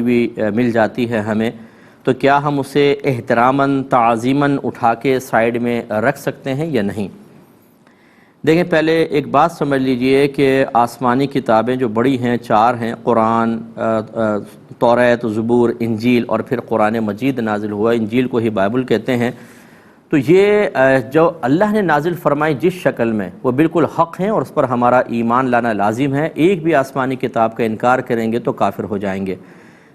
بھی مل جاتی ہے ہمیں، تو کیا ہم اسے احتراماً تعظیماً اٹھا کے سائیڈ میں رکھ سکتے ہیں یا نہیں؟ دیکھیں، پہلے ایک بات سمجھ لیجئے کہ آسمانی کتابیں جو بڑی ہیں 4 ہیں، قرآن، توریت، زبور، انجیل اور پھر قرآن مجید نازل ہوا، انجیل کو ہی بائبل کہتے ہیں۔ تو یہ جو اللہ نے نازل فرمائی جس شکل میں، وہ بالکل حق ہیں اور اس پر ہمارا ایمان لانا لازم ہے۔ ایک بھی آسمانی کتاب کا انکار کریں گے تو کافر ہو جائیں گے۔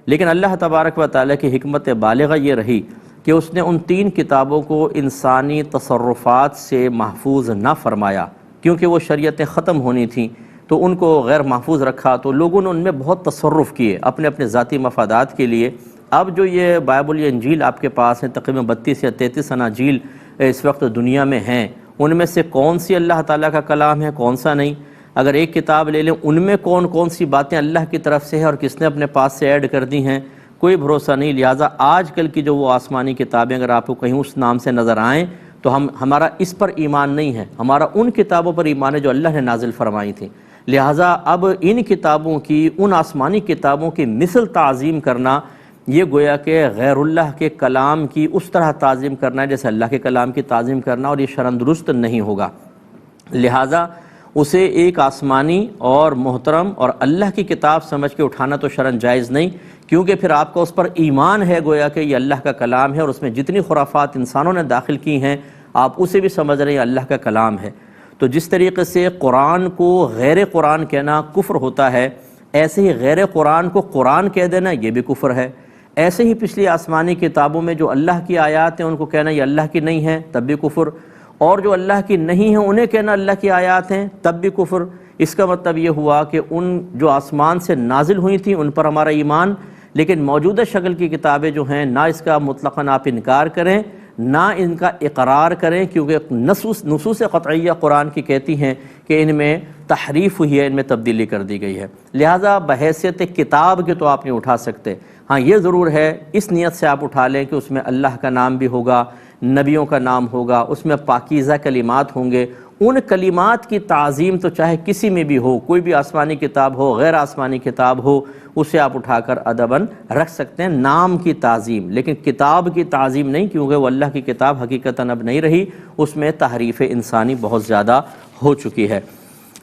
لیکن اللہ تبارک و تعالیٰ کی حکمت بالغہ یہ رہی کہ اس نے ان 3 کتابوں کو انسانی تصرفات سے محفوظ نہ فرمایا، کیونکہ وہ شریعتیں ختم ہونی تھیں تو ان کو غیر محفوظ رکھا، تو لوگوں نے ان میں بہت تصرف کیے اپنے اپنے ذاتی مفادات کے لیے۔ اب جو یہ بائبل یا انجیل آپ کے پاس ہیں، تقریباً 32 یا 33 اناجیل اس وقت دنیا میں ہیں، ان میں سے کون سی اللہ تعالیٰ کا کلام ہے، کون سا نہیں؟ اگر ایک کتاب لے لیں، ان میں کون کون سی باتیں اللہ کی طرف سے ہیں اور کس نے اپنے پاس سے ایڈ کر دی ہیں، کوئی بھروسہ نہیں۔ لہٰذا آج کل کی جو وہ آسمانی کتابیں اگر آپ کو کہیں اس نام سے نظر آئیں تو ہمارا اس پر ایمان نہیں ہے، ہمارا ان کتابوں پر ایمان ہے جو اللہ نے نازل فرمائی تھیں۔ لہٰذا اب ان کتابوں کی، ان آسمانی کتابوں کی مثل تعظیم کرنا، یہ گویا کہ غیر اللہ کے کلام کی اس طرح تعظیم کرنا ہے جیسے اللہ کے کلام کی تعظیم کرنا، اور یہ شرعاً درست نہیں ہوگا۔ لہٰذا اسے ایک آسمانی اور محترم اور اللہ کی کتاب سمجھ کے اٹھانا تو شرعاً جائز نہیں، کیونکہ پھر آپ کا اس پر ایمان ہے گویا کہ یہ اللہ کا کلام ہے، اور اس میں جتنی خرافات انسانوں نے داخل کی ہیں آپ اسے بھی سمجھ رہے ہیں اللہ کا کلام ہے۔ تو جس طریقے سے قرآن کو غیر قرآن کہنا کفر ہوتا ہے، ایسے ہی غیر قرآن کو قرآن کہہ دینا یہ بھی کفر ہے۔ ایسے ہی پچھلی آسمانی کتابوں میں جو اللہ کی آیات ہیں ان کو کہنا یہ اللہ کی نہیں ہیں، تب بھی کفر، اور جو اللہ کی نہیں ہیں انہیں کہنا اللہ کی آیات ہیں، تب بھی کفر۔ اس کا مطلب یہ ہوا کہ ان جو آسمان سے نازل ہوئی تھیں ان پر ہمارا ایمان، لیکن موجودہ شکل کی کتابیں جو ہیں نہ اس کا مطلقاً آپ انکار کریں نہ ان کا اقرار کریں، کیونکہ نصوص قطعیہ قرآن کی کہتی ہیں کہ ان میں تحریف ہوئی ہے، ان میں تبدیلی کر دی گئی ہے۔ لہٰذا بحیثیت کتاب کے تو آپ نہیں اٹھا سکتے۔ ہاں یہ ضرور ہے، اس نیت سے آپ اٹھا لیں کہ اس میں اللہ کا نام بھی ہوگا، نبیوں کا نام ہوگا، اس میں پاکیزہ کلمات ہوں گے۔ ان کلمات کی تعظیم تو چاہے کسی میں بھی ہو، کوئی بھی آسمانی کتاب ہو، غیر آسمانی کتاب ہو، اسے آپ اٹھا کر ادباً رکھ سکتے ہیں، نام کی تعظیم، لیکن کتاب کی تعظیم نہیں، کیونکہ وہ اللہ کی کتاب حقیقتاً اب نہیں رہی، اس میں تحریف انسانی بہت زیادہ ہو چکی ہے۔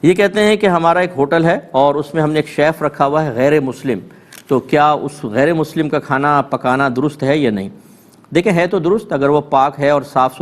یہ کہتے ہیں کہ ہمارا ایک ہوٹل ہے اور اس میں ہم نے ایک شیف رکھا ہوا ہے غیر مسلم، تو کیا اس غیر مسلم کا کھانا پکانا درست ہے یا نہیں؟ دیکھیں، ہے تو درست اگر وہ پاک ہے اور صاف ستھرا